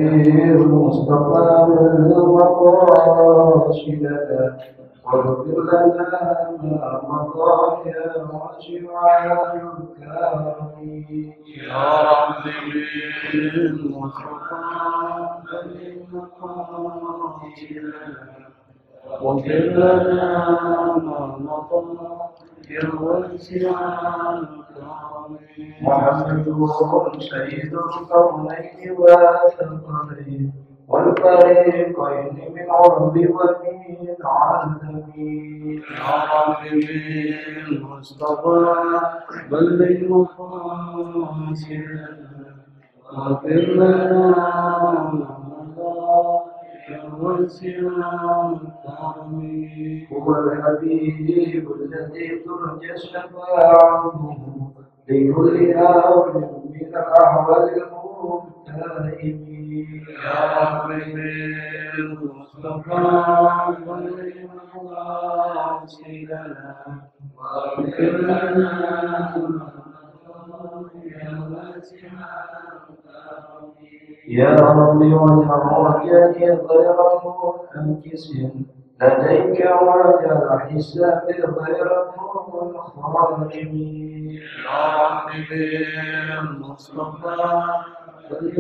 المصطفى والمقاصدنا واغفر لنا ما مضى يا واسع الكرم يا رب بالمصطفى واغفر لنا ما مضى يا واسع الكرم. محمد سيد القرنين والثقلين والفريقين من عرب ومن عالم يا رب بالمصطفى بلغ مقاصدنا واغفر لنا ما مضى يا واسع الكرم. هو الحبيب الذي ترجى شفاعته لكل أمر من الأحوال الملتئمين يا رب بالمصطفى بلغ مقاصدنا واغفر لنا يا واسع الكرم. يا رب وجه رجائي غير منكس لديك وجه حساب غير منخرم يا رب بالمصطفى بلغ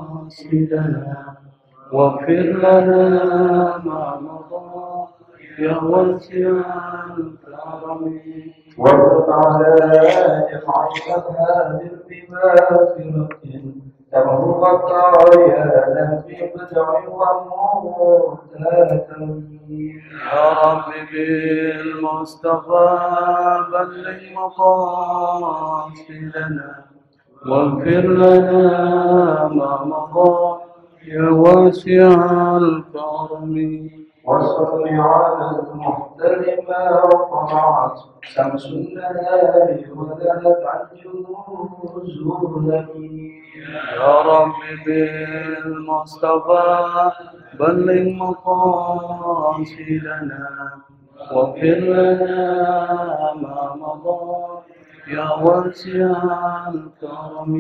مقاصدنا واغفر لنا ما مضى يا واسع الكرم. وارد على جمعك هذه بمغفرة تمر خطايانا في بدع ومرتكب يا رب بالمصطفى بلغ مقاصدنا واغفر لنا ما مضى يا واسع الكرم. وصل على المحترم وطلعت شمس النهار وذهب عن جنود الظلم يا رب بالمصطفى بلغ مقاصدنا واغفر لنا ما مضى يا واسع الكرم.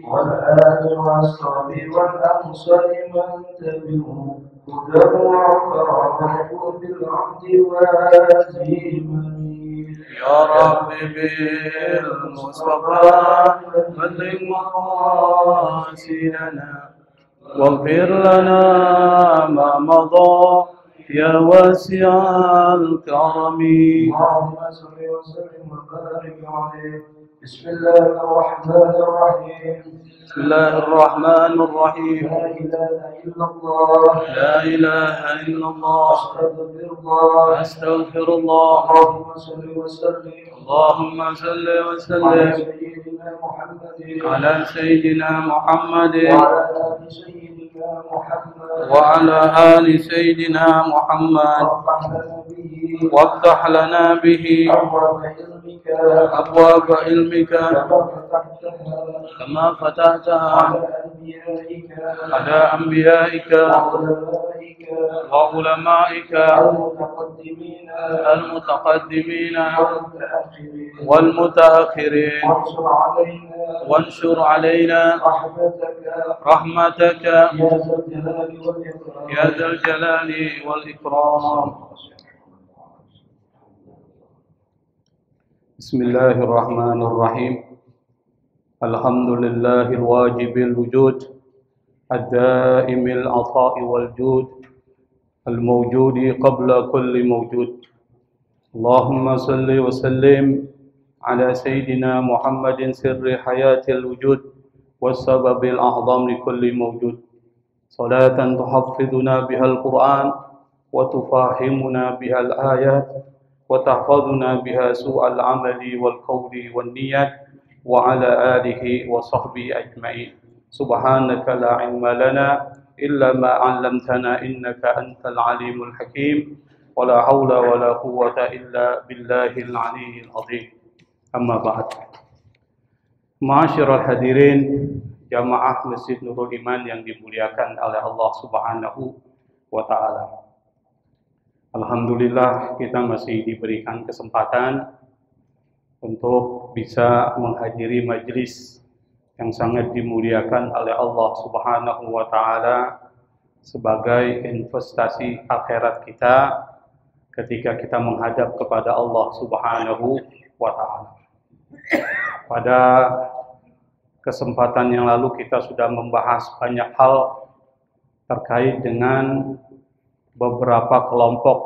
والآل والصحب والأنصار من تبعوا هدى وقاموا بالعهد والزمن يا رب بالمصطفى بلغ مقاصدنا واغفر لنا ما مضى يا واسع الكرم. اللهم صل وسلم وبارك عليه. بسم الله الرحمن الرحيم. بسم الله الرحمن الرحيم. لا إله إلا الله. لا إله إلا الله. أستغفر الله. أستغفر الله. اللهم صل وسلم. اللهم صل على وسلم سيدنا محمد. على سيدنا محمد وعلى آل سيدنا محمد. وعلى آل سيدنا محمد وافتح لنا به وافتح لنا به أبواب علمك كما فتحتها على أنبيائك وعلمائك المتقدمين والمتأخرين وانشر علينا رحمتك يا ذا الجلال والإكرام. بسم الله الرحمن الرحيم. الحمد لله الواجب الوجود الدائم العطاء والجود الموجود قبل كل موجود. اللهم صل وسلم على سيدنا محمد سر حياة الوجود والسبب الأعظم لكل موجود. صلاة تحفظنا بها القرآن وتفهمنا بها الآيات وتحفظنا بها سوء العمل والقول والنيات وعلى آله وصحبه أجمعين. سبحانك لا علم لنا إلا ما علمتنا إنك أنت العليم الحكيم ولا حول ولا قوة إلا بالله العلي العظيم. أما بعد. Ma'asyiral hadirin jamaah Masjid Nurul Iman yang dimuliakan oleh Allah Subhanahu wa taala. Alhamdulillah kita masih diberikan kesempatan untuk bisa menghadiri majelis yang sangat dimuliakan oleh Allah Subhanahu wa taala sebagai investasi akhirat kita ketika kita menghadap kepada Allah Subhanahu wa taala. Pada kesempatan yang lalu kita sudah membahas banyak hal terkait dengan beberapa kelompok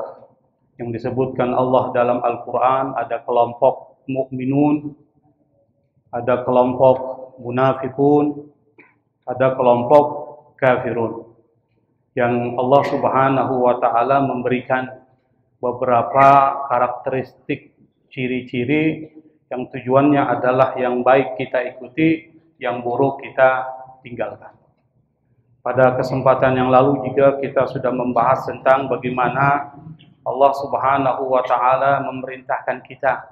yang disebutkan Allah dalam Al-Quran. Ada kelompok mukminun, ada kelompok munafikun, ada kelompok kafirun, yang Allah Subhanahu wa taala memberikan beberapa karakteristik ciri-ciri yang tujuannya adalah yang baik kita ikuti, yang buruk kita tinggalkan. Pada kesempatan yang lalu juga kita sudah membahas tentang bagaimana Allah Subhanahu wa taala memerintahkan kita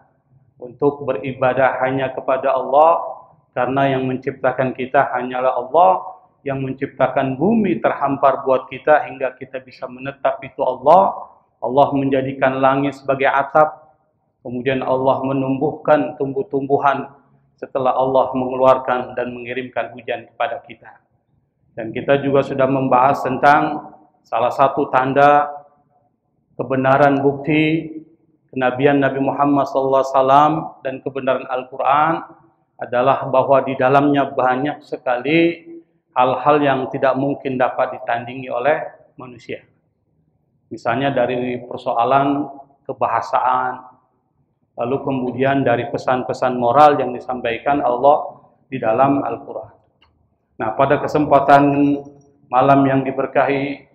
untuk beribadah hanya kepada Allah, karena yang menciptakan kita hanyalah Allah, yang menciptakan bumi terhampar buat kita hingga kita bisa menetap itu Allah. Allah menjadikan langit sebagai atap, kemudian Allah menumbuhkan tumbuh-tumbuhan setelah Allah mengeluarkan dan mengirimkan hujan kepada kita. Dan kita juga sudah membahas tentang salah satu tanda kebenaran bukti kenabian Nabi Muhammad SAW dan kebenaran Al-Quran adalah bahwa di dalamnya banyak sekali hal-hal yang tidak mungkin dapat ditandingi oleh manusia. Misalnya dari persoalan kebahasaan, lalu kemudian dari pesan-pesan moral yang disampaikan Allah di dalam Al-Quran. Nah, pada kesempatan malam yang diberkahi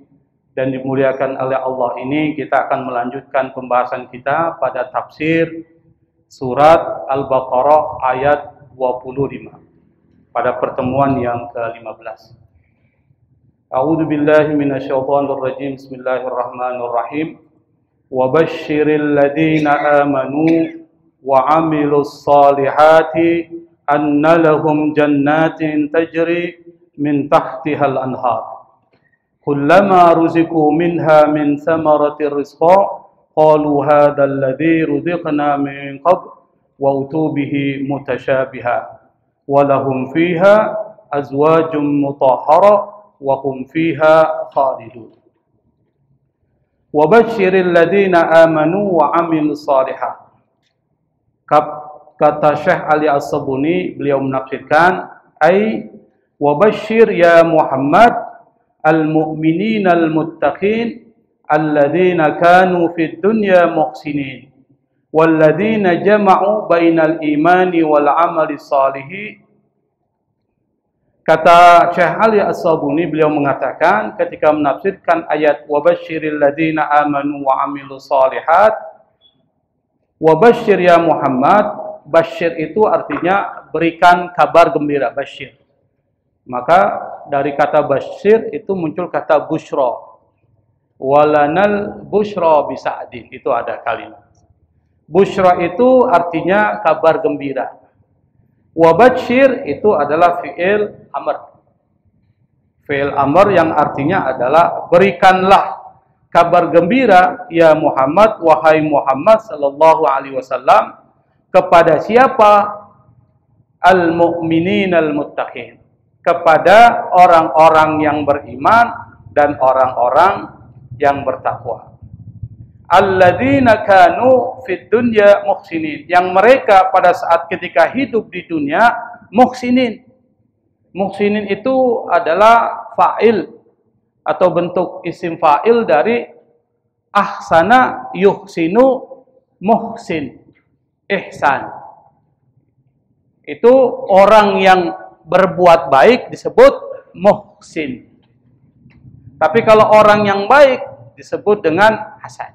dan dimuliakan oleh Allah ini, kita akan melanjutkan pembahasan kita pada tafsir surat Al-Baqarah ayat 25 pada pertemuan yang ke-15. A'udzu billahi minasyaitonir rajim. Bismillahirrahmanirrahim. Wa basyiril ladzina amanu wa 'amilus solihati anna lahum jannatin tajri min tahtihal anhar. Kullama ruziqu minha min thamaratir rizqa qalu hadzal ladzi ruziqna min qabl wa utubihi mutasyabiha wa lahum fiha azwajum mutahhara wa hum fiha khalidun. Wa basyiril ladzina amanu wa 'amilus shalihat. Kata Syekh Ali As-Sabuni, beliau menafsirkan, ai wa basyir ya Muhammad al-mu'minina al-muttaqin alladzina kanu fid dunya muhsinin walladzina jama'u bainal imani wal amali salihi. Kata Syekh Ali As-Sabuni, beliau mengatakan ketika menafsirkan ayat wa basyiril ladzina amanu wa amilus shalihat, wa basyir ya Muhammad, basyir itu artinya berikan kabar gembira, basyir. Maka dari kata basyir itu muncul kata busyra. Walanal busyra bisa'din, itu ada kalimat. Busyra itu artinya kabar gembira. Wabasyir itu adalah fi'il amr. Fi'il amr yang artinya adalah berikanlah kabar gembira ya Muhammad, wahai Muhammad sallallahu alaihi wasallam, kepada siapa? Al-mu'minin al-muttaqin, kepada orang-orang yang beriman dan orang-orang yang bertakwa. Alladzina kanu fid dunya muhsinin, yang mereka pada saat ketika hidup di dunia muhsinin. Muhsinin itu adalah fa'il atau bentuk isim fa'il dari ahsana yuhsinu muhsin, ihsan. Itu orang yang berbuat baik disebut muhsin. Tapi kalau orang yang baik disebut dengan hasan.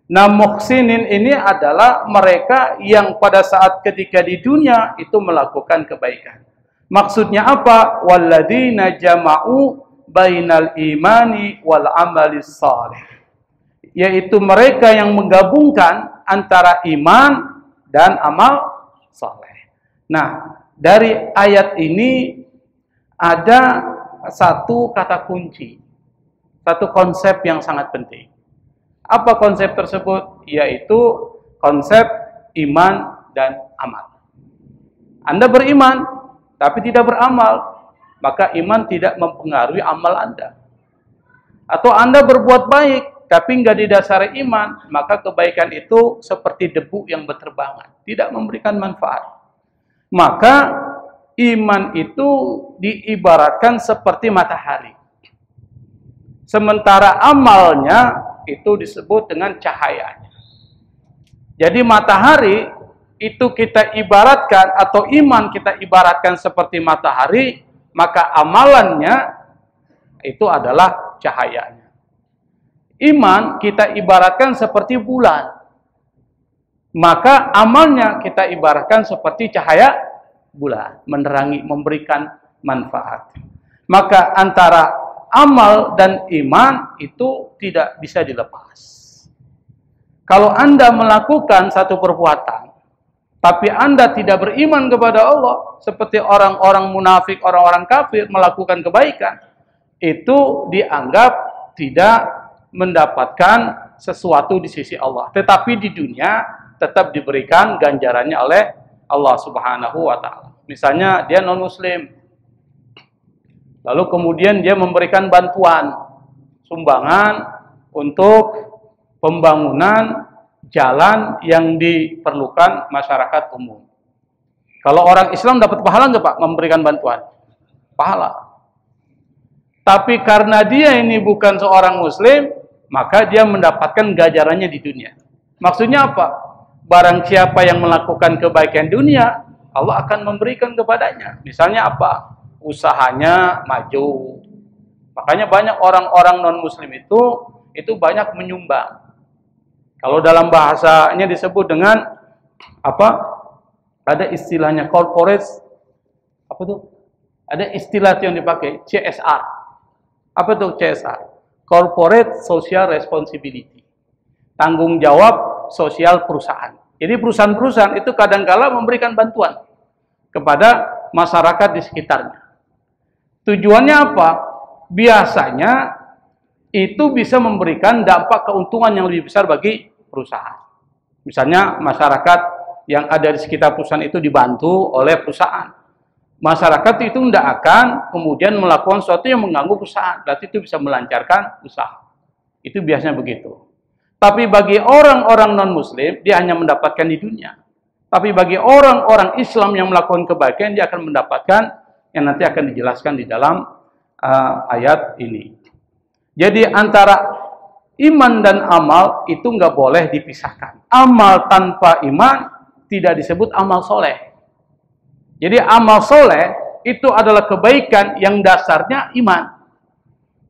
Nah, muhsinin ini adalah mereka yang pada saat ketika di dunia itu melakukan kebaikan. Maksudnya apa? Walladzina jama'u bainal imani wal amali shalih. Yaitu mereka yang menggabungkan antara iman dan amal saleh. Nah, dari ayat ini ada satu kata kunci, satu konsep yang sangat penting. Apa konsep tersebut? Yaitu konsep iman dan amal. Anda beriman, tapi tidak beramal, maka iman tidak mempengaruhi amal Anda. Atau Anda berbuat baik, tapi nggak didasari iman, maka kebaikan itu seperti debu yang berterbangan, tidak memberikan manfaat. Maka iman itu diibaratkan seperti matahari. Sementara amalnya itu disebut dengan cahayanya. Jadi matahari itu kita ibaratkan, atau iman kita ibaratkan seperti matahari, maka amalannya itu adalah cahayanya. Iman kita ibaratkan seperti bulan, maka amalnya kita ibaratkan seperti cahaya bulan, menerangi, memberikan manfaat. Maka antara amal dan iman itu tidak bisa dilepas. Kalau Anda melakukan satu perbuatan, tapi Anda tidak beriman kepada Allah, seperti orang-orang munafik, orang-orang kafir melakukan kebaikan, itu dianggap tidak mendapatkan sesuatu di sisi Allah. Tetapi di dunia tetap diberikan ganjarannya oleh Allah Subhanahu wa Ta'ala. Misalnya dia non-muslim, lalu kemudian dia memberikan bantuan, sumbangan untuk pembangunan jalan yang diperlukan masyarakat umum. Kalau orang Islam dapat pahala nggak Pak memberikan bantuan? Pahala. Tapi karena dia ini bukan seorang muslim, maka dia mendapatkan ganjarannya di dunia. Maksudnya apa? Barang siapa yang melakukan kebaikan dunia, Allah akan memberikan kepadanya. Misalnya apa? Usahanya maju. Makanya banyak orang-orang non-muslim itu banyak menyumbang. Kalau dalam bahasanya disebut dengan apa? Ada istilahnya corporate, apa tuh? Ada istilah yang dipakai, CSR. Apa tuh CSR? Corporate Social Responsibility. Tanggung jawab sosial perusahaan. Jadi perusahaan-perusahaan itu kadang-kala memberikan bantuan kepada masyarakat di sekitarnya. Tujuannya apa? Biasanya itu bisa memberikan dampak keuntungan yang lebih besar bagi perusahaan. Misalnya masyarakat yang ada di sekitar perusahaan itu dibantu oleh perusahaan. Masyarakat itu tidak akan kemudian melakukan sesuatu yang mengganggu perusahaan. Berarti itu bisa melancarkan usaha. Itu biasanya begitu. Tapi bagi orang-orang non-muslim, dia hanya mendapatkan di dunia. Tapi bagi orang-orang Islam yang melakukan kebaikan, dia akan mendapatkan yang nanti akan dijelaskan di dalam ayat ini. Jadi antara iman dan amal itu nggak boleh dipisahkan. Amal tanpa iman tidak disebut amal soleh. Jadi amal soleh itu adalah kebaikan yang dasarnya iman.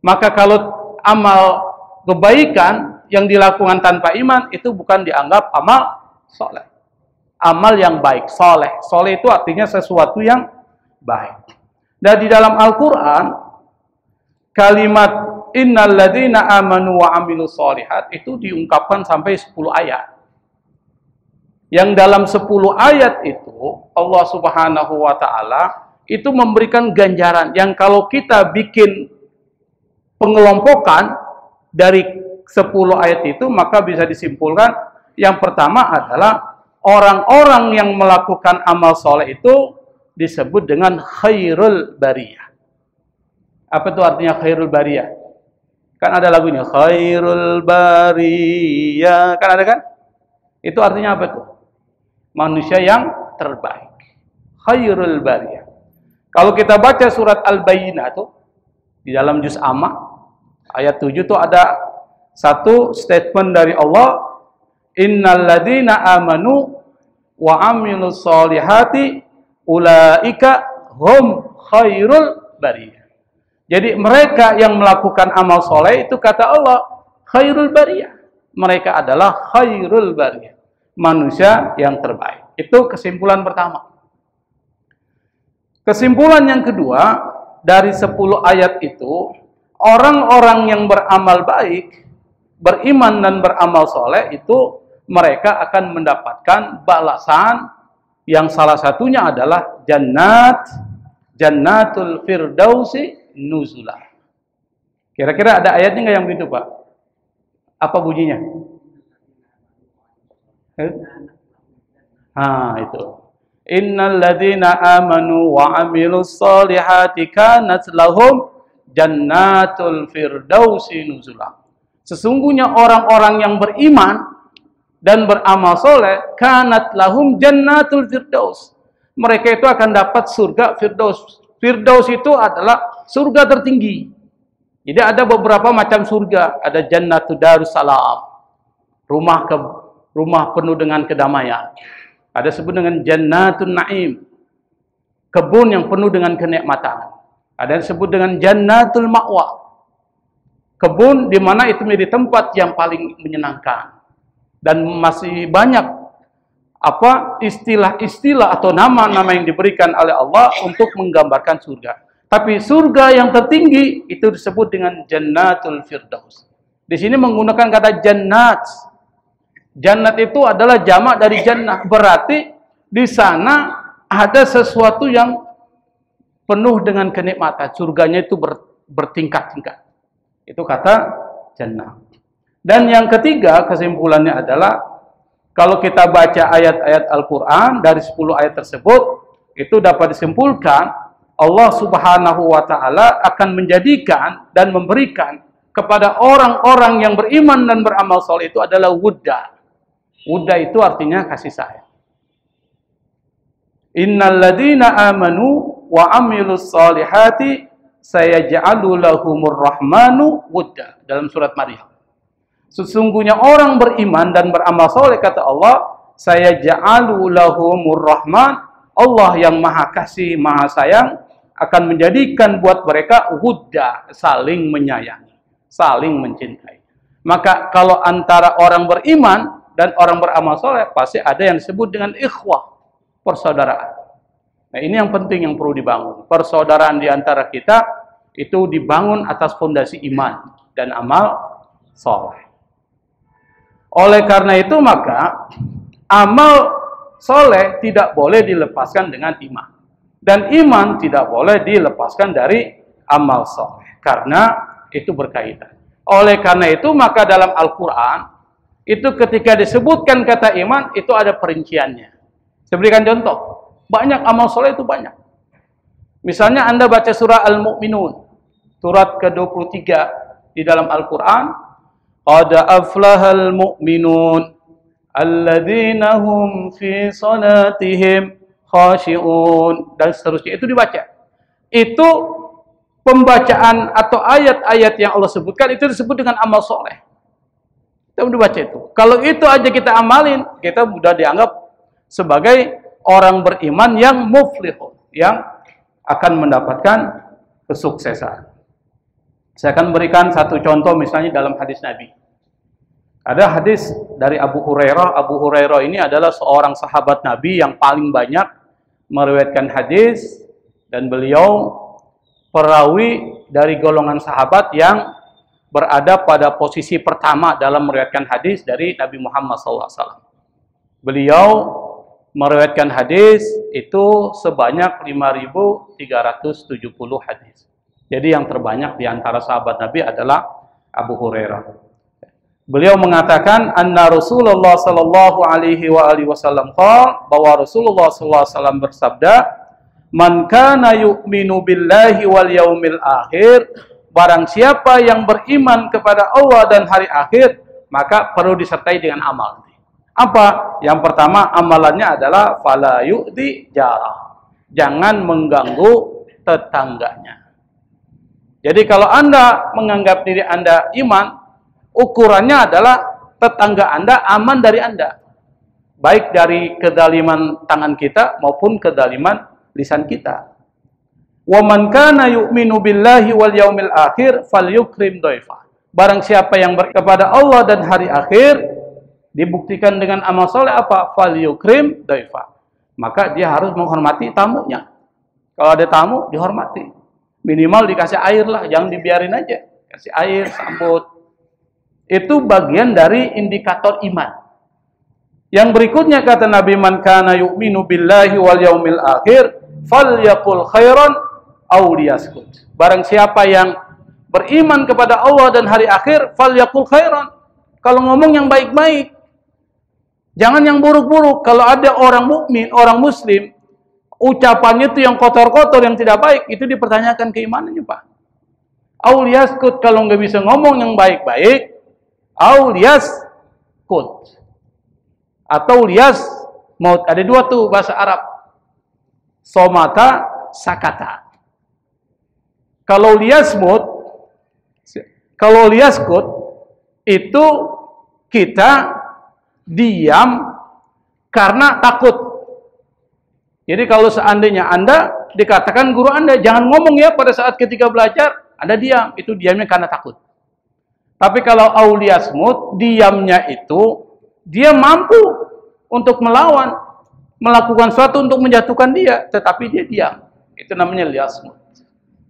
Maka kalau amal kebaikan yang dilakukan tanpa iman itu bukan dianggap amal soleh. Amal yang baik, soleh. Soleh itu artinya sesuatu yang baik. Dan di dalam Al-Quran, kalimat innal ladzina amanu wa amilus sholihat itu diungkapkan sampai 10 ayat. Yang dalam 10 ayat itu, Allah Subhanahu wa Ta'ala itu memberikan ganjaran yang kalau kita bikin pengelompokan dari 10 ayat itu, maka bisa disimpulkan yang pertama adalah orang-orang yang melakukan amal soleh itu disebut dengan khairul bariyah. Apa itu artinya khairul bariyah? Kan ada lagunya khairul bariyah, kan ada kan? Itu artinya apa tuh? Manusia yang terbaik. Khairul bariyah. Kalau kita baca surat Al-Bayyinah tuh di dalam juz Amma ayat 7 tuh ada satu statement dari Allah, innal ladzina amanu wa amilus solihati ulaika hum khairul bariyah. Jadi mereka yang melakukan amal soleh itu kata Allah khairul bariyah. Mereka adalah khairul bariyah, manusia yang terbaik. Itu kesimpulan pertama. Kesimpulan yang kedua dari 10 ayat itu, orang-orang yang beramal baik, beriman dan beramal soleh itu mereka akan mendapatkan balasan yang salah satunya adalah jannatul firdausi nuzula. Kira-kira ada ayatnya nggak yang begitu Pak? Apa bunyinya? Nah itu. Innal ladzina amanu wa 'amilus solihati kanat lahum jannatul firdausi nuzula. Sesungguhnya orang-orang yang beriman dan beramal soleh, kanat lahum jannatul firdaus. Mereka itu akan dapat surga firdaus. Firdaus itu adalah surga tertinggi. Jadi ada beberapa macam surga. Ada jannatul darussalam, rumah penuh dengan kedamaian. Ada sebut dengan jannatul naim, kebun yang penuh dengan kenikmatan. Ada yang disebut dengan jannatul ma'wa, kebun di mana itu menjadi tempat yang paling menyenangkan. Dan masih banyak istilah-istilah atau nama-nama yang diberikan oleh Allah untuk menggambarkan surga. Tapi surga yang tertinggi itu disebut dengan jannatul firdaus. Di sini menggunakan kata jannat. Jannat itu adalah jamak dari jannah. Berarti di sana ada sesuatu yang penuh dengan kenikmatan. Surganya itu bertingkat-tingkat. Itu kata jannah. Dan yang ketiga, kesimpulannya adalah kalau kita baca ayat-ayat Al-Quran dari 10 ayat tersebut, itu dapat disimpulkan Allah Subhanahu wa Ta'ala akan menjadikan dan memberikan kepada orang-orang yang beriman dan beramal soleh itu adalah wudda. Wudda itu artinya kasih sayang. Innal ladzina amanu wa 'amilus solihati sayaj'alu lahumur rahmanu wudda, dalam surat Maryam. Sesungguhnya orang beriman dan beramal soleh, kata Allah, sayaj'alu lahumur rahman, Allah yang maha kasih, maha sayang, akan menjadikan buat mereka wudda, saling menyayangi, saling mencintai. Maka kalau antara orang beriman dan orang beramal soleh, pasti ada yang disebut dengan ikhwah, persaudaraan. Nah, ini yang penting yang perlu dibangun. Persaudaraan di antara kita itu dibangun atas fondasi iman dan amal soleh. Oleh karena itu maka amal soleh tidak boleh dilepaskan dengan iman. Dan iman tidak boleh dilepaskan dari amal soleh. Karena itu berkaitan. Oleh karena itu maka dalam Al-Quran, itu ketika disebutkan kata iman, itu ada perinciannya. Saya berikan contoh. Banyak amal soleh itu banyak. Misalnya Anda baca surah Al-Mu'minun, surat ke-23 di dalam Al-Quran. Qad aflahal mu'minun alladzina hum fi salatihim khashi'un, dan seterusnya. Itu dibaca. Itu pembacaan atau ayat-ayat yang Allah sebutkan itu disebut dengan amal soleh. Kita dibaca itu. Kalau itu aja kita amalin, kita sudah dianggap sebagai orang beriman yang muflihun, yang akan mendapatkan kesuksesan. Saya akan berikan satu contoh misalnya dalam hadis Nabi. Ada hadis dari Abu Hurairah. Abu Hurairah ini adalah seorang sahabat Nabi yang paling banyak meriwayatkan hadis, dan beliau perawi dari golongan sahabat yang berada pada posisi pertama dalam meriwayatkan hadis dari Nabi Muhammad SAW. Beliau meriwayatkan hadis itu sebanyak 5.370 hadis. Jadi yang terbanyak di antara sahabat Nabi adalah Abu Hurairah. Beliau mengatakan anna Rasulullah sallallahu alaihi wasallam qala, bahwa Rasulullah sallallahu alaihi wasallam bersabda, man kana yu'minu billahi wal yaumil akhir, barang siapa yang beriman kepada Allah dan hari akhir, maka perlu disertai dengan amal. Apa? Yang pertama amalannya adalah fala yu'di jarah, jangan mengganggu tetangganya. Jadi kalau Anda menganggap diri Anda iman, ukurannya adalah tetangga Anda aman dari Anda. Baik dari kezaliman tangan kita maupun kezaliman lisan kita. Wa man kana yu'minu billahi wal yaumil akhir falyukrim dhaifa. Barang siapa yang kepada Allah dan hari akhir, dibuktikan dengan amal soleh apa? Falyukrim dhaifa. Maka dia harus menghormati tamunya. Kalau ada tamu, dihormati. Minimal dikasih air lah, jangan dibiarin aja. Kasih air, sambut. Itu bagian dari indikator iman. Yang berikutnya kata Nabi, man kana yu'minu billahi wal yaumil akhir falyaqul khairan aw liyaskut. Barang siapa yang beriman kepada Allah dan hari akhir, falyaqul khairan. Kalau ngomong yang baik-baik. Jangan yang buruk-buruk. Kalau ada orang mukmin, orang muslim ucapannya itu yang kotor-kotor, yang tidak baik, itu dipertanyakan keimanannya, Pak. Auliaskut, kalau nggak bisa ngomong yang baik-baik, auliaskut. Atau lias maut. Ada dua tuh bahasa Arab. Somata, sakata. Kalau liasmut, kalau liaskut, itu kita diam karena takut. Jadi kalau seandainya Anda dikatakan guru Anda, jangan ngomong ya pada saat ketika belajar, Anda diam. Itu diamnya karena takut. Tapi kalau auliasmut, diamnya itu, dia mampu untuk melawan, melakukan sesuatu untuk menjatuhkan dia, tetapi dia diam. Itu namanya liasmut.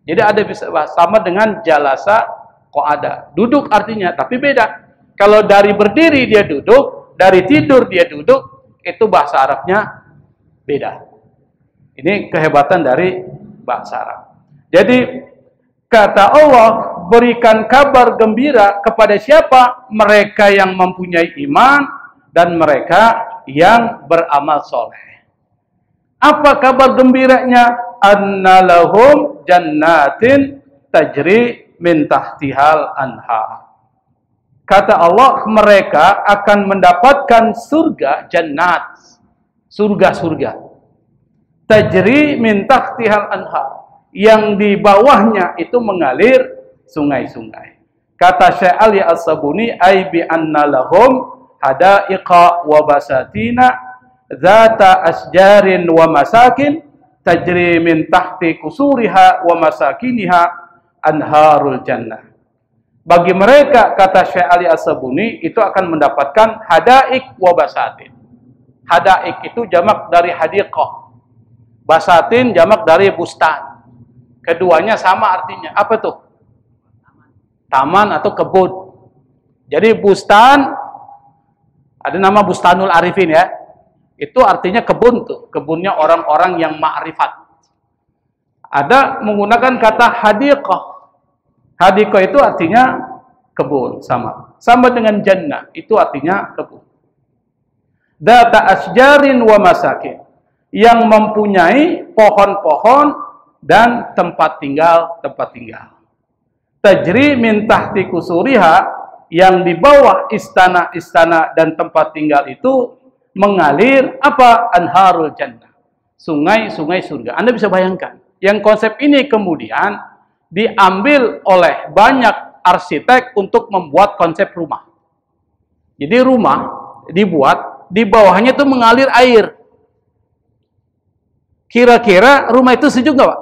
Jadi ada bisa sama dengan jalasa qa'ada. Duduk artinya, tapi beda. Kalau dari berdiri dia duduk, dari tidur dia duduk, itu bahasa Arabnya beda. Ini kehebatan dari bahasa Arab. Jadi kata Allah, berikan kabar gembira kepada siapa? Mereka yang mempunyai iman dan mereka yang beramal soleh. Apa kabar gembiranya? Annalahum jannatin tajri min tahtihal anhar. Kata Allah, mereka akan mendapatkan surga, jannat, surga-surga. Tajri min tahtihal anhar, yang di bawahnya itu mengalir sungai-sungai. Kata Syekh Ali As-Sabuni, ai bi anna lahum hadaiqa wa basatina zata asjarin wa masakin tajri min tahti kusuriha wa masakiniha anharul jannah. Bagi mereka, kata Syekh Ali As-Sabuni, itu akan mendapatkan hadaik wa basatin. Hadaik itu jamak dari hadiqah. Basatin jamak dari bustan. Keduanya sama artinya. Apa tuh? Taman atau kebun. Jadi bustan, ada nama Bustanul Arifin ya. Itu artinya kebun tuh. Kebunnya orang-orang yang ma'rifat. Ada menggunakan kata hadiqah. Hadiqah itu artinya kebun. Sama dengan jannah. Itu artinya kebun. Data asjarin wa masakin, yang mempunyai pohon-pohon dan tempat tinggal. Tajri min tahti kusuriha, yang di bawah istana-istana dan tempat tinggal itu mengalir apa? Anharul jannah, sungai-sungai surga. Anda bisa bayangkan, yang konsep ini kemudian diambil oleh banyak arsitek untuk membuat konsep rumah. Jadi rumah dibuat, di bawahnya itu mengalir air. Kira-kira rumah itu sejuk nggak, Pak?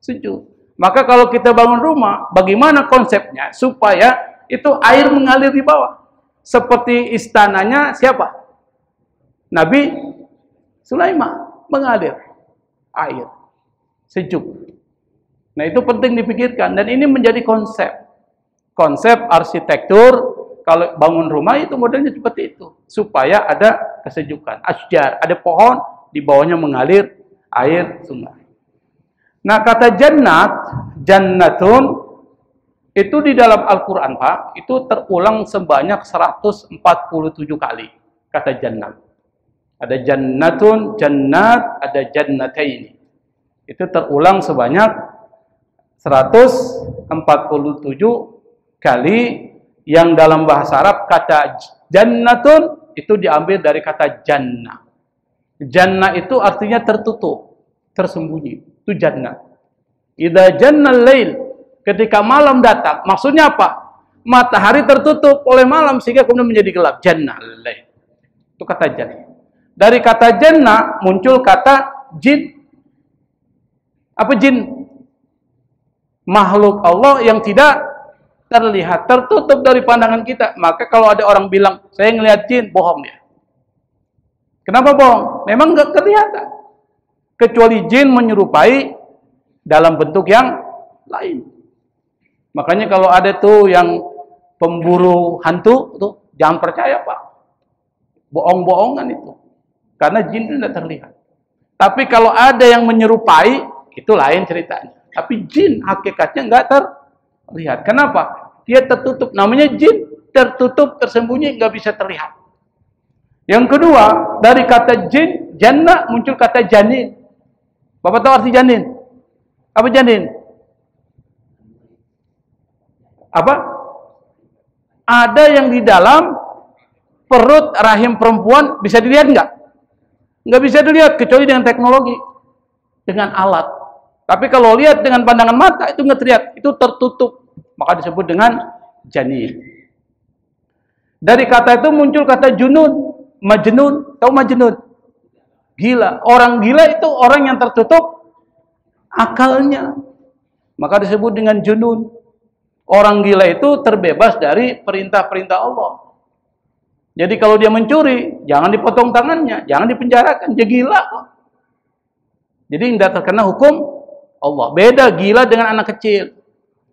Sejuk. Maka kalau kita bangun rumah, bagaimana konsepnya supaya itu air mengalir di bawah? Seperti istananya siapa? Nabi Sulaiman, mengalir air sejuk. Nah, itu penting dipikirkan, dan ini menjadi konsep arsitektur. Kalau bangun rumah itu modelnya seperti itu, supaya ada kesejukan. Asjar, ada pohon, di bawahnya mengalir air sungai. Nah, kata jannat, jannatun, itu di dalam Al-Quran, Pak, itu terulang sebanyak 147 kali. Kata jannat. Ada jannatun, jannat, ada jannataini. Itu terulang sebanyak 147 kali, yang dalam bahasa Arab kata jannatun itu diambil dari kata jannah. Jannah itu artinya tertutup, tersembunyi. Itu jannah. Idza jannal lail, ketika malam datang. Maksudnya apa? Matahari tertutup oleh malam sehingga kemudian menjadi gelap. Jannal lail. Itu kata jannah. Dari kata jannah muncul kata jin. Apa jin? Makhluk Allah yang tidak terlihat, tertutup dari pandangan kita. Maka kalau ada orang bilang, saya ngelihat jin, bohong dia. Kenapa bohong? Memang nggak kelihatan. Kecuali jin menyerupai dalam bentuk yang lain. Makanya kalau ada tuh yang pemburu hantu, tuh jangan percaya, Pak. Bohong-bohongan itu. Karena jin itu tidak terlihat. Tapi kalau ada yang menyerupai, itu lain ceritanya. Tapi jin hakikatnya nggak terlihat. Kenapa? Dia tertutup. Namanya jin, tertutup, tersembunyi, nggak bisa terlihat. Yang kedua, dari kata jin, jannah muncul kata janin. Bapak tahu arti janin? Apa janin? Apa? Ada yang di dalam perut rahim perempuan bisa dilihat nggak? Nggak bisa dilihat kecuali dengan teknologi, dengan alat. Tapi kalau lihat dengan pandangan mata itu nggak terlihat, itu tertutup, maka disebut dengan janin. Dari kata itu muncul kata junun, majnun. Tahu majnun? Gila. Orang gila itu orang yang tertutup akalnya, maka disebut dengan junun. Orang gila itu terbebas dari perintah-perintah Allah. Jadi kalau dia mencuri, jangan dipotong tangannya, jangan dipenjarakan, dia gila. Jadi tidak terkena hukum Allah. Beda gila dengan anak kecil.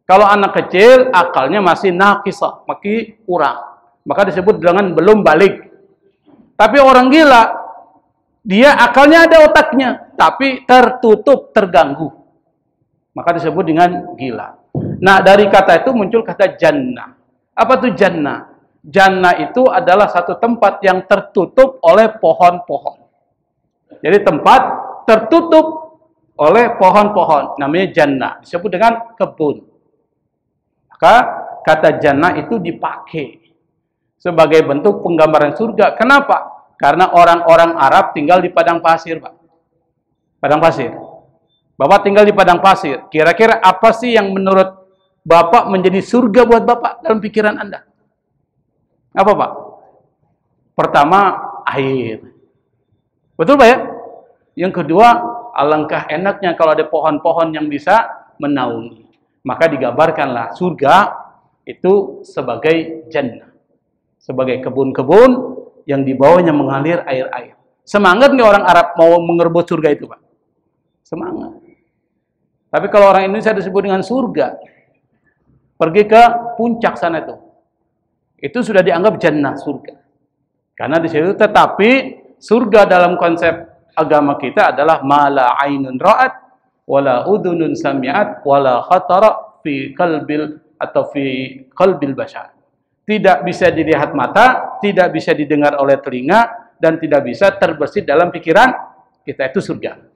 Kalau anak kecil akalnya masih naqisah, masih kurang, maka disebut dengan belum balik. Tapi orang gila, dia akalnya ada otaknya, tapi tertutup, terganggu, maka disebut dengan gila. Nah, dari kata itu muncul kata jannah. Apa itu jannah? Jannah itu adalah satu tempat yang tertutup oleh pohon-pohon. Jadi tempat tertutup oleh pohon-pohon, namanya jannah. Disebut dengan kebun. Maka kata jannah itu dipakai sebagai bentuk penggambaran surga. Kenapa? Karena orang-orang Arab tinggal di padang pasir, Pak. Padang pasir. Bapak tinggal di padang pasir. Kira-kira apa sih yang menurut Bapak menjadi surga buat Bapak dalam pikiran Anda? Apa, Pak? Pertama, air. Betul, Pak ya? Yang kedua, alangkah enaknya kalau ada pohon-pohon yang bisa menaungi. Maka digambarkanlah surga itu sebagai jannah. Sebagai kebun-kebun yang di bawahnya mengalir air-air. Semangat nggak orang Arab mau mengerebut surga itu, Pak? Semangat. Tapi kalau orang Indonesia disebut dengan surga, pergi ke puncak sana itu sudah dianggap jannah, surga. Karena di situ, tetapi surga dalam konsep agama kita adalah mala ainun ra'at wala udhunun sami'at wala khatara fi qalbil atau fi qalbil bashar. Tidak bisa dilihat mata, tidak bisa didengar oleh telinga, dan tidak bisa terbersit dalam pikiran kita, itu surga.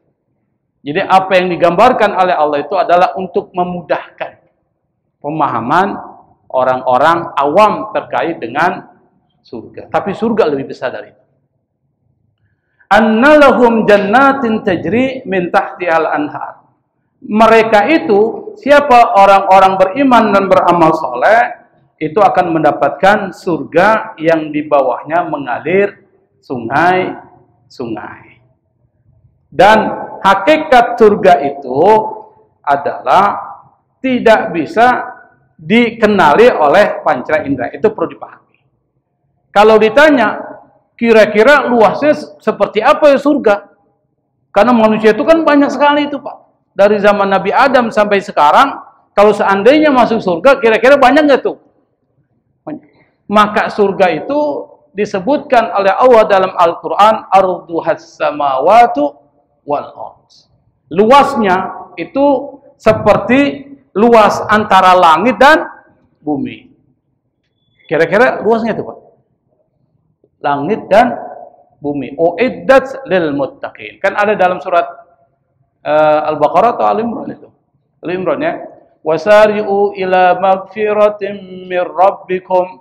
Jadi apa yang digambarkan oleh Allah itu adalah untuk memudahkan pemahaman orang-orang awam terkait dengan surga. Tapi surga lebih besar dari itu. Annalahum jannatin tajri min tahtihal anhar. Mereka itu, siapa orang-orang beriman dan beramal soleh, itu akan mendapatkan surga yang di bawahnya mengalir sungai-sungai. Dan hakikat surga itu adalah tidak bisa dikenali oleh panca indera. Itu perlu dipahami. Kalau ditanya, kira-kira luasnya seperti apa ya surga? Karena manusia itu kan banyak sekali itu, Pak. Dari zaman Nabi Adam sampai sekarang, kalau seandainya masuk surga, kira-kira banyak nggak tuh? Banyak. Maka surga itu disebutkan oleh Allah dalam Al-Quran, arduhas samawatu wal ardh. Luasnya itu seperti luas antara langit dan bumi. Kira-kira luasnya itu, Pak. Langit dan bumi. Uiddat lil muttaqin. Kan ada dalam surat Al-Baqarah atau Al-Imran itu. Al-Imran ya. Wasari'u ila magfiratin mir rabbikum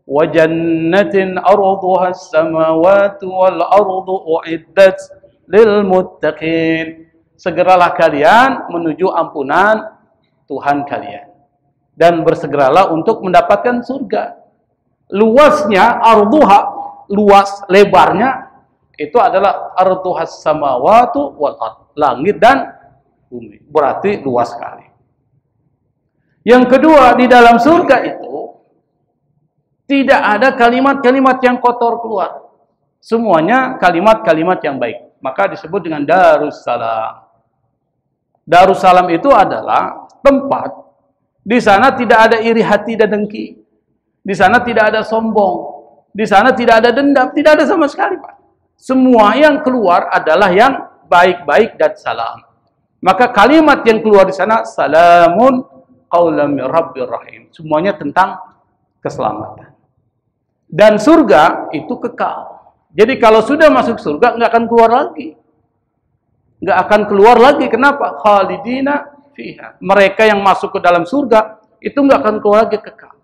wa jannatin arduha as-samawati wal ardu uiddat lil muttaqin. Segeralah kalian menuju ampunan Tuhan kalian dan bersegeralah untuk mendapatkan surga. Luasnya arduha, luas lebarnya itu adalah arduhas samawatu wal ard, langit dan bumi. Berarti luas sekali. Yang kedua, di dalam surga itu tidak ada kalimat-kalimat yang kotor keluar. Semuanya kalimat-kalimat yang baik. Maka disebut dengan Darussalam. Darussalam itu adalah tempat di sana tidak ada iri hati dan dengki. Di sana tidak ada sombong. Di sana tidak ada dendam, tidak ada sama sekali, Pak. Semua yang keluar adalah yang baik-baik dan salam. Maka kalimat yang keluar di sana salamun qaulam mir rabbir rahim. Semuanya tentang keselamatan. Dan surga itu kekal. Jadi kalau sudah masuk surga nggak akan keluar lagi. nggak akan keluar lagi. Kenapa? Khalidina fiha. Mereka yang masuk ke dalam surga itu nggak akan keluar lagi kekal.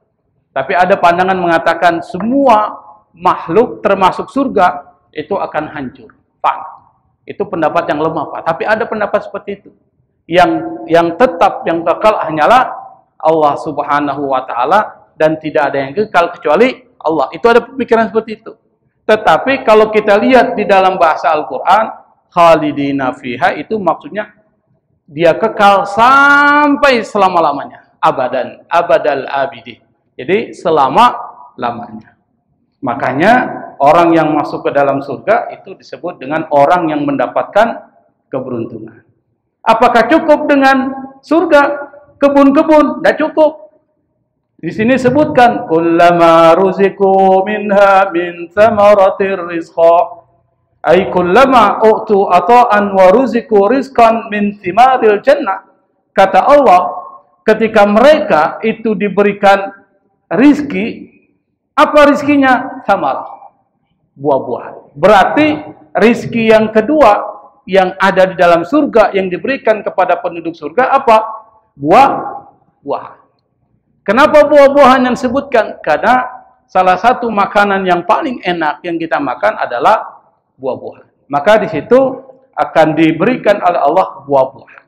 Tapi ada pandangan mengatakan semua makhluk termasuk surga itu akan hancur, fana. Itu pendapat yang lemah, Pak. Tapi ada pendapat seperti itu. Yang tetap, yang kekal hanyalah Allah Subhanahu wa taala, dan tidak ada yang kekal kecuali Allah. Itu ada pemikiran seperti itu. Tetapi kalau kita lihat di dalam bahasa Al-Qur'an, khalidina fiha itu maksudnya dia kekal sampai selama-lamanya, abadan, abadal abidi. Jadi selama-lamanya. Makanya orang yang masuk ke dalam surga itu disebut dengan orang yang mendapatkan keberuntungan. Apakah cukup dengan surga, kebun-kebun? Tidak cukup. Di sini sebutkan kullama ruziku minha min thamaratir rizqa, ay kullama u'tu ata'an wa ruziku rizqan min thimaril jannah. Kata Allah, ketika mereka itu diberikan rizki, apa rizkinya? Thamar, buah-buahan. Berarti rizki yang kedua yang ada di dalam surga yang diberikan kepada penduduk surga apa? Buah-buahan. Kenapa buah-buahan yang disebutkan? Karena salah satu makanan yang paling enak yang kita makan adalah buah-buahan. Maka di situ akan diberikan oleh Allah buah-buahan.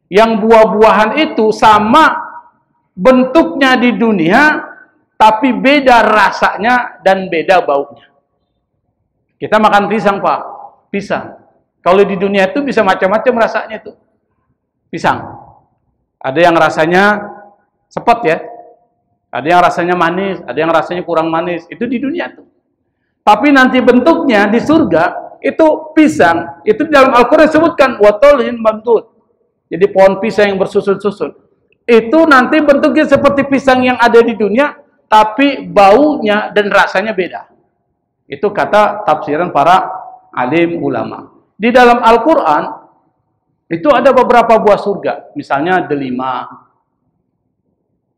Yang buah-buahan itu sama bentuknya di dunia, tapi beda rasanya dan beda baunya. Kita makan pisang, Pak. Pisang. Kalau di dunia itu bisa macam-macam rasanya itu. Pisang. Ada yang rasanya sepet ya. Ada yang rasanya manis, ada yang rasanya kurang manis. Itu di dunia tuh. Tapi nanti bentuknya di surga itu pisang. Itu di dalam Al-Qur'an disebutkan watolin mamdud. Jadi pohon pisang yang bersusun-susun. Itu nanti bentuknya seperti pisang yang ada di dunia, tapi baunya dan rasanya beda. Itu kata tafsiran para alim ulama. Di dalam Al-Quran, itu ada beberapa buah surga. Misalnya delima.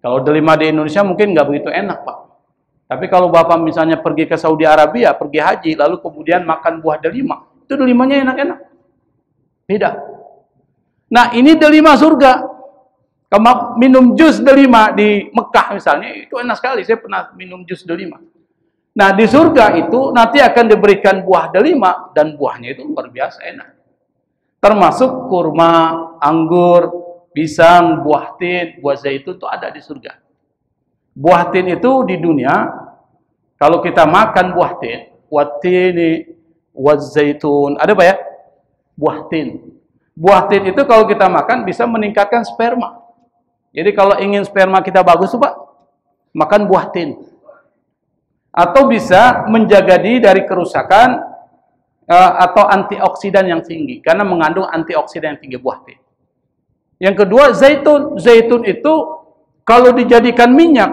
Kalau delima di Indonesia mungkin nggak begitu enak, Pak. Tapi kalau Bapak misalnya pergi ke Saudi Arabia, pergi haji, lalu kemudian makan buah delima, itu delimanya enak-enak. Beda. Nah, ini delima surga. Kalau minum jus delima di Mekah misalnya, itu enak sekali. Saya pernah minum jus delima. Nah, di surga itu nanti akan diberikan buah delima, dan buahnya itu luar biasa enak. Termasuk kurma, anggur, pisang, buah tin, buah zaitun itu ada di surga. Buah tin itu di dunia, kalau kita makan buah tin, watini, wazaitun, ada apa ya? Buah tin. Buah tin itu kalau kita makan bisa meningkatkan sperma. Jadi kalau ingin sperma kita bagus, Pak, makan buah tin. Atau bisa menjaga diri dari kerusakan atau antioksidan yang tinggi, karena mengandung antioksidan yang tinggi buah tin. Yang kedua, zaitun. Zaitun itu kalau dijadikan minyak,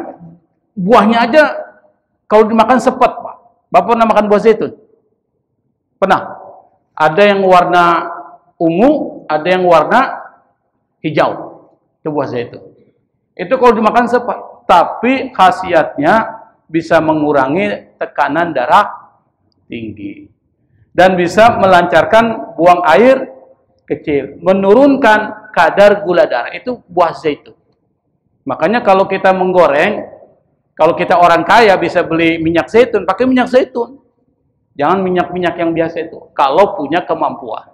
buahnya aja kalau dimakan sepet, Pak. Bapak pernah makan buah zaitun? Pernah? Ada yang warna ungu, ada yang warna hijau. Itu buah zaitun. Itu kalau dimakan sepet. Tapi khasiatnya bisa mengurangi tekanan darah tinggi. Dan bisa melancarkan buang air kecil. Menurunkan kadar gula darah. Itu buah zaitun. Makanya kalau kita menggoreng, kalau kita orang kaya bisa beli minyak zaitun, pakai minyak zaitun. Jangan minyak-minyak yang biasa itu. Kalau punya kemampuan.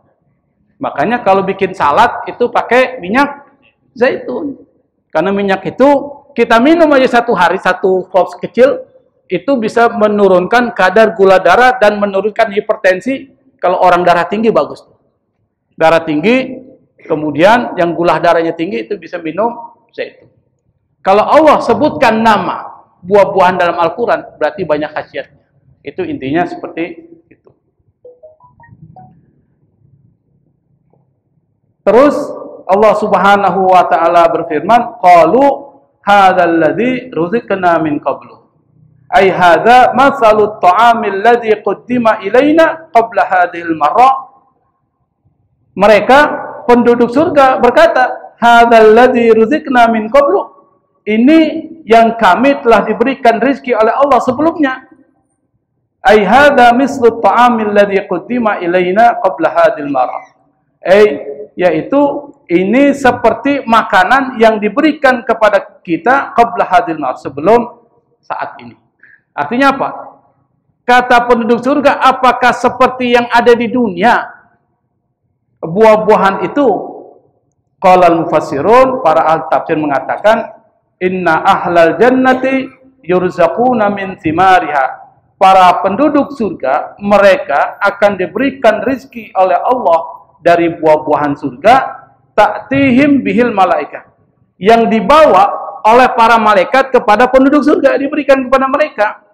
Makanya kalau bikin salad itu pakai minyak zaitun. Karena minyak itu kita minum aja satu hari, satu drops kecil, itu bisa menurunkan kadar gula darah dan menurunkan hipertensi. Kalau orang darah tinggi bagus. Darah tinggi, kemudian yang gula darahnya tinggi itu bisa minum zaitun. Kalau Allah sebutkan nama buah-buahan dalam Al-Quran, berarti banyak khasiatnya. Itu intinya seperti itu. Terus Allah Subhanahu wa taala berfirman, qalu hadzal ladzi ruziqna min qablu. Ai hadza mathalut ta'amil ladzi quddima ilaina qabla hadhil marra. Mereka penduduk surga berkata, hadzal ladzi ruziqna min qablu. Ini yang kami telah diberikan rezeki oleh Allah sebelumnya. Ai hadza mislu ta'amil ladzi quddima ilaina qabla hadhil marra. Yaitu ini seperti makanan yang diberikan kepada kita qabla hadil maut, sebelum saat ini. Artinya apa? Kata penduduk surga, apakah seperti yang ada di dunia? Buah-buahan itu, qalal mufassirun, para ahli tafsir mengatakan, inna ahlal jannati yurzaquna min thimariha. Para penduduk surga, mereka akan diberikan rizki oleh Allah dari buah-buahan surga, ta'tihim bihil malaikah, yang dibawa oleh para malaikat kepada penduduk surga, diberikan kepada mereka.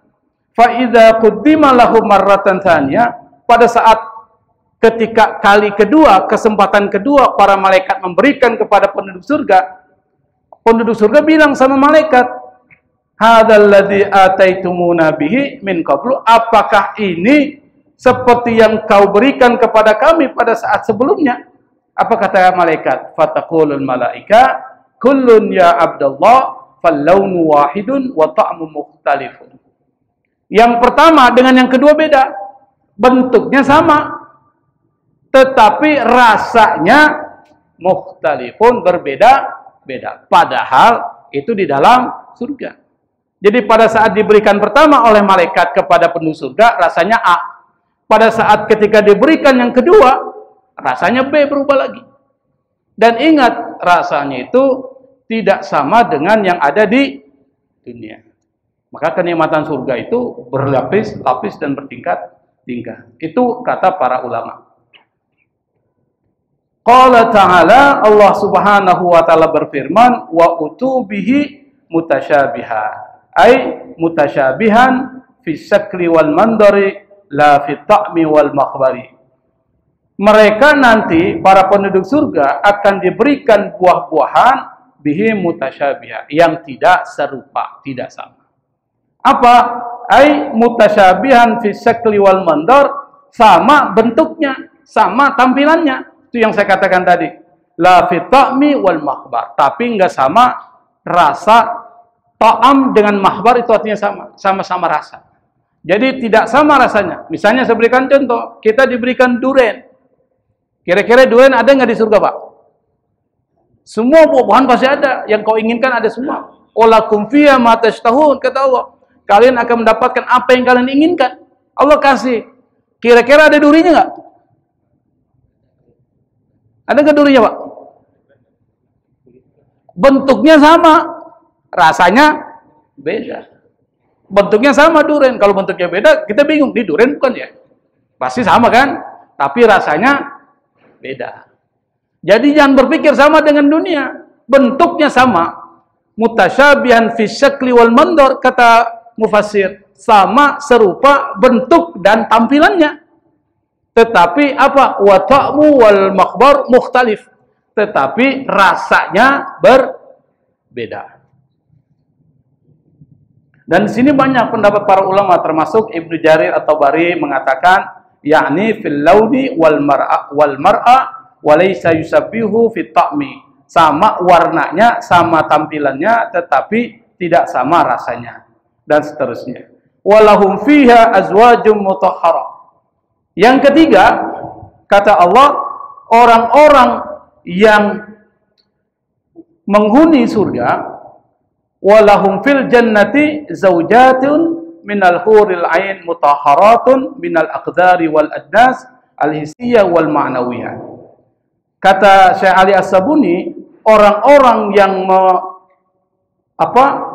Fa idza quddima lahum marratan tsaniyah, pada saat ketika kali kedua, kesempatan kedua para malaikat memberikan kepada penduduk surga bilang sama malaikat, hadzal ladzi ataitumuna bihi min qablu, apakah ini seperti yang kau berikan kepada kami pada saat sebelumnya? Apa kata malaikat? Fataqulul malaika kullun ya abdallah fallaunu wahidun wa ta'mu mukhtalifun. Yang pertama dengan yang kedua beda. Bentuknya sama, tetapi rasanya mukhtalifun, berbeda-beda. Padahal itu di dalam surga. Jadi pada saat diberikan pertama oleh malaikat kepada penduduk surga, rasanya A. Pada saat ketika diberikan yang kedua, rasanya B, berubah lagi. Dan ingat, rasanya itu tidak sama dengan yang ada di dunia. Maka kenikmatan surga itu berlapis-lapis dan bertingkat-tingkat. Itu kata para ulama. Qala ta'ala, Allah subhanahu wa ta'ala berfirman, wa utubihi mutasyabiha, ay mutasyabihan fi syakli wal mandari la fi ta'mi wal makhbari. Mereka nanti, para penduduk surga, akan diberikan buah-buahan bihi mutasyabiha, yang tidak serupa, tidak sama. Apa? Ai mutasyabihan fi syakli wal mandar, sama bentuknya, sama tampilannya. Itu yang saya katakan tadi. La fi ta'mi wal makhbar, tapi enggak sama rasa. Ta'am dengan makhbar itu artinya sama, sama-sama rasa. Jadi tidak sama rasanya. Misalnya saya berikan contoh, kita diberikan durian. Kira-kira durian ada nggak di surga, Pak? Semua buah-buahan pasti ada, yang kau inginkan ada semua. Walakum fiha ma tashtahun, kata Allah. Kalian akan mendapatkan apa yang kalian inginkan. Allah kasih. Kira-kira ada durinya nggak? Ada nggak durinya, Pak? Bentuknya sama, rasanya beda. Bentuknya sama durian. Kalau bentuknya beda, kita bingung. Ini durian bukan ya? Pasti sama kan? Tapi rasanya beda. Jadi jangan berpikir sama dengan dunia. Bentuknya sama. Mutasyabihan fi syakli wal mandar, kata mufassir, sama, serupa bentuk dan tampilannya. Tetapi apa? Wa ta'mu wal makhbar mukhtalif. Tetapi rasanya berbeda. Dan di sini banyak pendapat para ulama, termasuk Ibnu Jarir at-Tabari mengatakan, yakni fil launi wal mar'a wa laysa yusabbihu fit ta'mi. Sama warnanya, sama tampilannya, tetapi tidak sama rasanya. Dan seterusnya. Walahum fiha azwajum mutahharah. Yang ketiga, kata Allah, orang-orang yang menghuni surga, walahum fil jannati zaujatun minal huril ain mutahharatun minal aqdari wal adnas al-hissiyah wal ma'nawiyah. Kata Syekh Ali As-Sabuni, orang-orang yang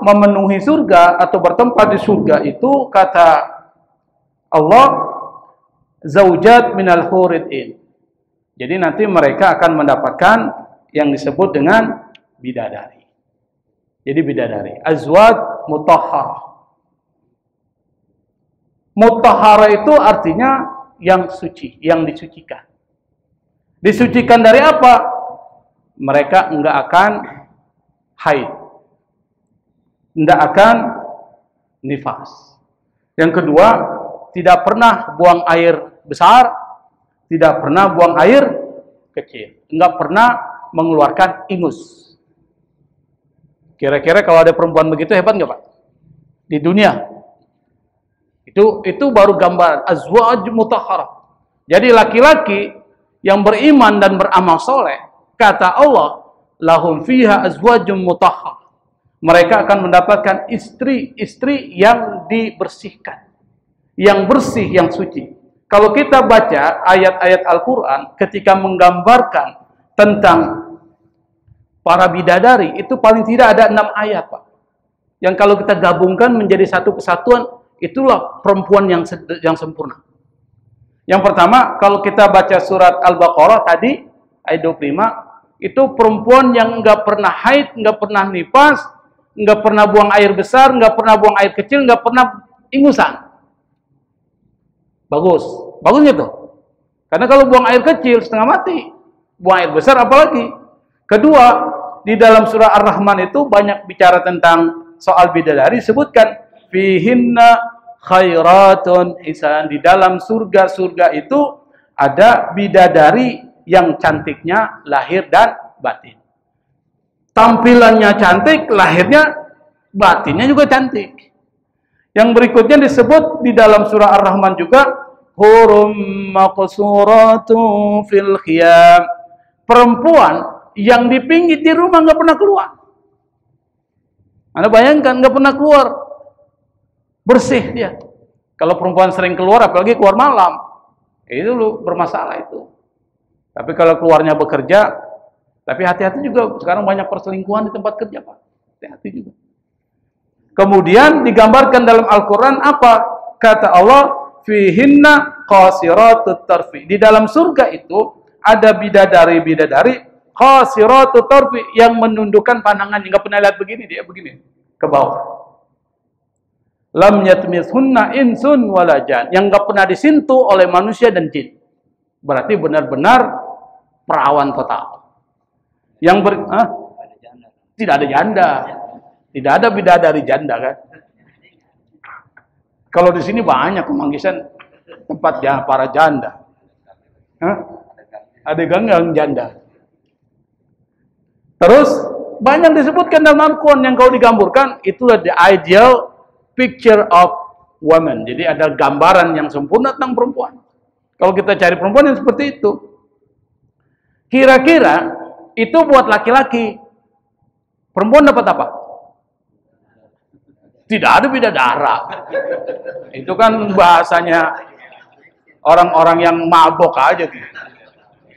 memenuhi surga atau bertempat di surga itu, kata Allah, zaujat minal huril ain. Jadi nanti mereka akan mendapatkan yang disebut dengan bidadari. Jadi bidadari, azwaj mutahharah. Mutahharah itu artinya yang suci, yang disucikan. Disucikan dari apa? Mereka enggak akan haid, enggak akan nifas. Yang kedua, tidak pernah buang air besar, tidak pernah buang air kecil, enggak pernah mengeluarkan ingus. Kira-kira kalau ada perempuan begitu hebat nggak, Pak? Di dunia. Itu baru gambaran azwaj mutahharah. Jadi laki-laki yang beriman dan beramal soleh, kata Allah, lahum fiha azwajum mutahhar. Mereka akan mendapatkan istri-istri yang dibersihkan, yang bersih, yang suci. Kalau kita baca ayat-ayat Al-Quran ketika menggambarkan tentang para bidadari, itu paling tidak ada 6 ayat, Pak. Yang kalau kita gabungkan menjadi satu kesatuan, itulah perempuan yang sempurna. Yang pertama, kalau kita baca surat Al-Baqarah tadi, ayat 25, itu perempuan yang nggak pernah haid, nggak pernah nifas, nggak pernah buang air besar, nggak pernah buang air kecil, nggak pernah ingusan. Bagus, bagusnya tuh. Karena kalau buang air kecil setengah mati, buang air besar apalagi. Kedua, di dalam surah Ar-Rahman itu banyak bicara tentang soal bidadari, sebutkan fihinna khairatun hisan. Di dalam surga-surga itu ada bidadari yang cantiknya lahir dan batin. Tampilannya cantik, lahirnya, batinnya juga cantik. Yang berikutnya disebut di dalam surah Ar-Rahman juga, hurum maqsuratu fil khiyam. Perempuan yang dipinggit di rumah nggak pernah keluar. Anda bayangkan nggak pernah keluar, bersih dia. Kalau perempuan sering keluar, apalagi keluar malam, itu lu bermasalah itu. Tapi kalau keluarnya bekerja, tapi hati-hati juga, sekarang banyak perselingkuhan di tempat kerja, Pak. Hati-hati juga. Kemudian digambarkan dalam Al-Quran apa? Kata Allah, fihinna qasiratut tarfi. Di dalam surga itu ada bidadari-bidadari qasiratut tarfi yang menundukkan pandangannya, nggak pernah lihat begini, dia begini ke bawah. Lam yatmithunna insun wala jan, yang nggak pernah disentuh oleh manusia dan jin. Berarti benar-benar perawan total. Yang tidak ada janda. Tidak ada bidadari janda kan? Kalau di sini banyak Kemanggisan tempat para janda. Ada gang janda. Terus banyak disebutkan dalam Al-Quran yang kalau digambarkan itulah the ideal picture of woman. Jadi ada gambaran yang sempurna tentang perempuan. Kalau kita cari perempuan yang seperti itu, kira-kira itu buat laki-laki. Perempuan dapat apa? Tidak ada bidadara. Itu kan bahasanya orang-orang yang mabok aja gitu.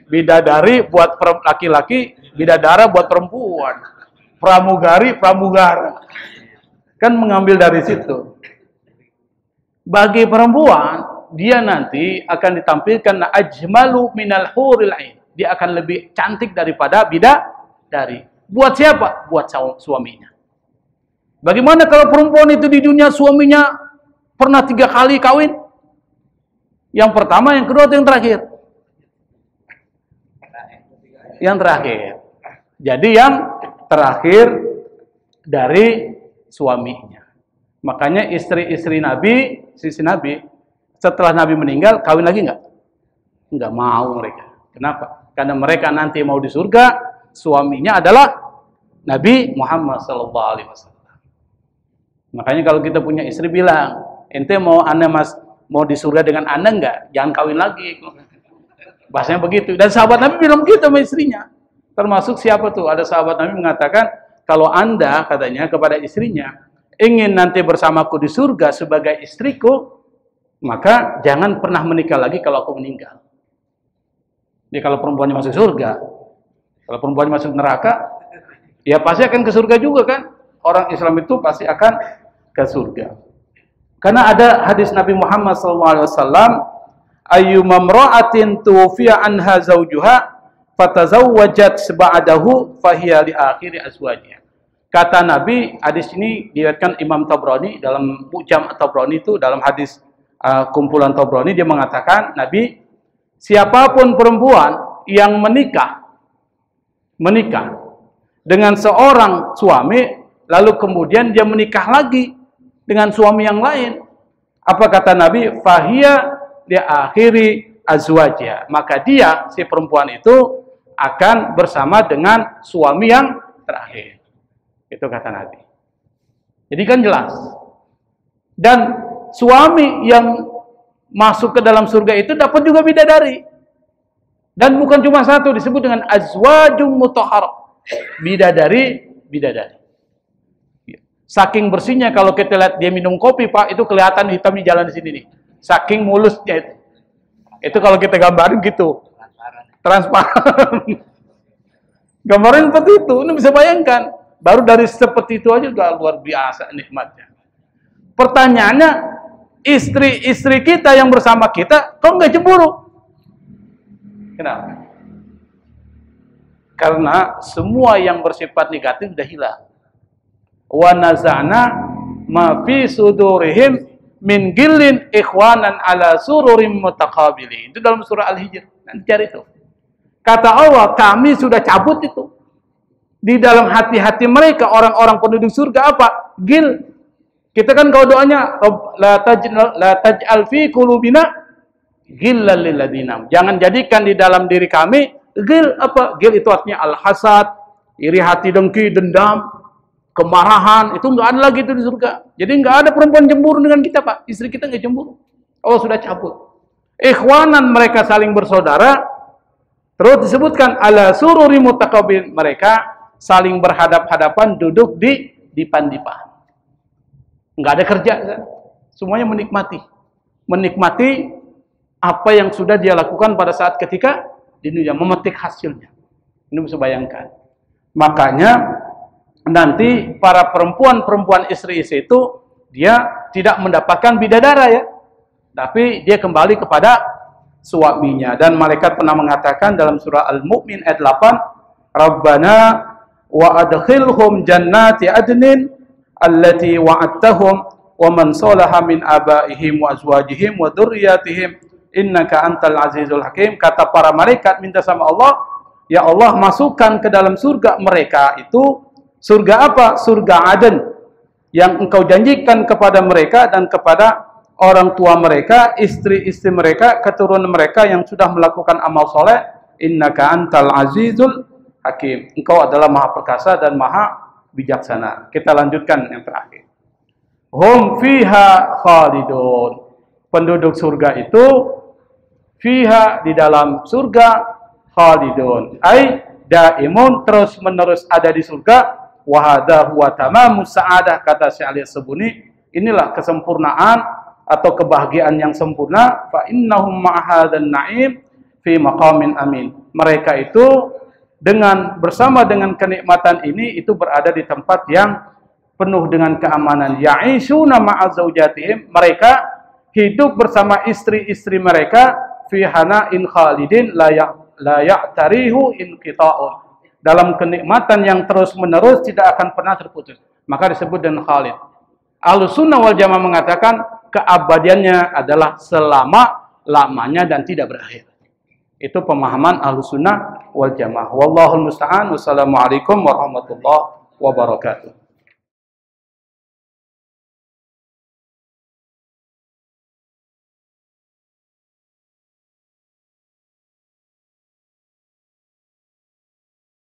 Bidadari buat laki-laki, bidadara buat perempuan. Pramugari, pramugara. Kan mengambil dari situ. Bagi perempuan, dia nanti akan ditampilkan ajmalu minal huril ain. Dia akan lebih cantik daripada bidadari. Buat siapa? Buat suaminya. Bagaimana kalau perempuan itu di dunia suaminya pernah 3 kali kawin? Yang pertama, yang kedua, atau yang terakhir? Yang terakhir. Jadi yang terakhir dari suaminya. Makanya istri-istri Nabi, sisi Nabi, setelah Nabi meninggal, kawin lagi nggak? Nggak mau mereka. Kenapa? Karena mereka nanti mau di surga, suaminya adalah Nabi Muhammad SAW. Makanya kalau kita punya istri bilang, ente mau mau di surga dengan anda enggak? Jangan kawin lagi. Bahasanya begitu. Dan sahabat Nabi bilang gitu sama istrinya. Termasuk siapa tuh? Ada sahabat Nabi mengatakan, kalau anda, katanya kepada istrinya, ingin nanti bersamaku di surga sebagai istriku, maka jangan pernah menikah lagi kalau aku meninggal. Jadi kalau perempuannya masuk surga, kalau perempuannya masuk neraka, ya pasti akan ke surga juga kan? Orang Islam itu pasti akan ke surga. Karena ada hadis Nabi Muhammad SAW, ayyuma imra'atin tuwfiya anha zawjuha fatazawwajat ba'dahu fahiya li akhiri azwajiha. Kata Nabi, hadis ini diriwayatkan Imam Tabrani dalam Mu'jam Tabrani itu, dalam hadis kumpulan Tabrani, dia mengatakan, Nabi, siapapun perempuan yang menikah dengan seorang suami, lalu kemudian dia menikah lagi dengan suami yang lain, apa kata Nabi? Fahiya li akhiri azwajia. Maka dia, si perempuan itu, akan bersama dengan suami yang terakhir. Itu kata Nabi. Jadi kan jelas. Dan suami yang masuk ke dalam surga itu dapat juga bidadari. Dan bukan cuma satu, disebut dengan azwajum mutahhar. Bidadari. Saking bersihnya, kalau kita lihat dia minum kopi, Pak, itu kelihatan hitam di jalan di sini nih. Saking mulusnya itu. Itu kalau kita gambarin gitu. Transparan. Gambarin seperti itu. Ini bisa bayangkan. Baru dari seperti itu aja udah luar biasa nikmatnya. Pertanyaannya, istri-istri kita yang bersama kita, kok nggak cemburu? Kenapa? Karena semua yang bersifat negatif sudah hilang. Wa naza'na ma fi sudurihim min gillin ikhwanan ala sururim mutaqabilin. Itu dalam surah Al-Hijr. Nanti cari itu. Kata Allah, kami sudah cabut itu. Di dalam hati-hati mereka, orang-orang penduduk surga apa? Gil. Kita kan kalau doanya, la taj'al fi qulubina ghillan lil ladina. Jangan jadikan di dalam diri kami gil apa? Gil itu artinya al-hasad, iri hati, dengki, dendam, kemarahan. Itu enggak ada lagi itu di surga. Jadi enggak ada perempuan cemburu dengan kita, Pak. Istri kita enggak cemburu. Allah sudah cabut. Ikhwanan, mereka saling bersaudara. Terus disebutkan ala sururi mutaqabilin, mereka saling berhadap-hadapan, duduk di dipan-dipan. Enggak ada kerja, kan? Semuanya menikmati. Menikmati apa yang sudah dia lakukan pada saat ketika di dunia, memetik hasilnya. Ini bisa bayangkan. Makanya nanti para perempuan-perempuan istri-istri itu dia tidak mendapatkan bidadara ya, tapi dia kembali kepada suaminya. Dan malaikat pernah mengatakan dalam surah Al-Mu'min ayat 8, Rabbana wa adkhilhum jannati adnin allati wa'adtahum wa man salaha min abaihim wa azwajihim wa dzurriyyatihim innaka antal azizul hakim. Kata para malaikat minta sama Allah, ya Allah, masukkan ke dalam surga mereka itu. Surga apa? Surga Aden yang engkau janjikan kepada mereka dan kepada orang tua mereka, istri-istri mereka, keturunan mereka yang sudah melakukan amal soleh. Innaka antal azizul hakim. Engkau adalah maha perkasa dan maha bijaksana. Kita lanjutkan yang terakhir. Hum fiha khalidun. Penduduk surga itu fiha, di dalam surga, khalidun. Ai daimun, terus menerus ada di surga. Wa hadha huwa tamamus sa'adah, kata Syekh Ali As-Sabuni, inilah kesempurnaan atau kebahagiaan yang sempurna. Fa innahum ma'hadan na'im fi maqamin amin. Mereka itu bersama dengan kenikmatan ini itu berada di tempat yang penuh dengan keamanan. Ya'ishuna ma'a zaujatihim, mereka hidup bersama istri-istri mereka fi hana'in khalidin la ya'tarihu inqita'un, dalam kenikmatan yang terus-menerus tidak akan pernah terputus. Maka disebut dengan khalid. Ahlussunnah wal Jamaah mengatakan keabadiannya adalah selama-lamanya dan tidak berakhir. Itu pemahaman Ahlussunnah wal Jamaah. Wallahul musta'an. Wassalamualaikum warahmatullahi wabarakatuh.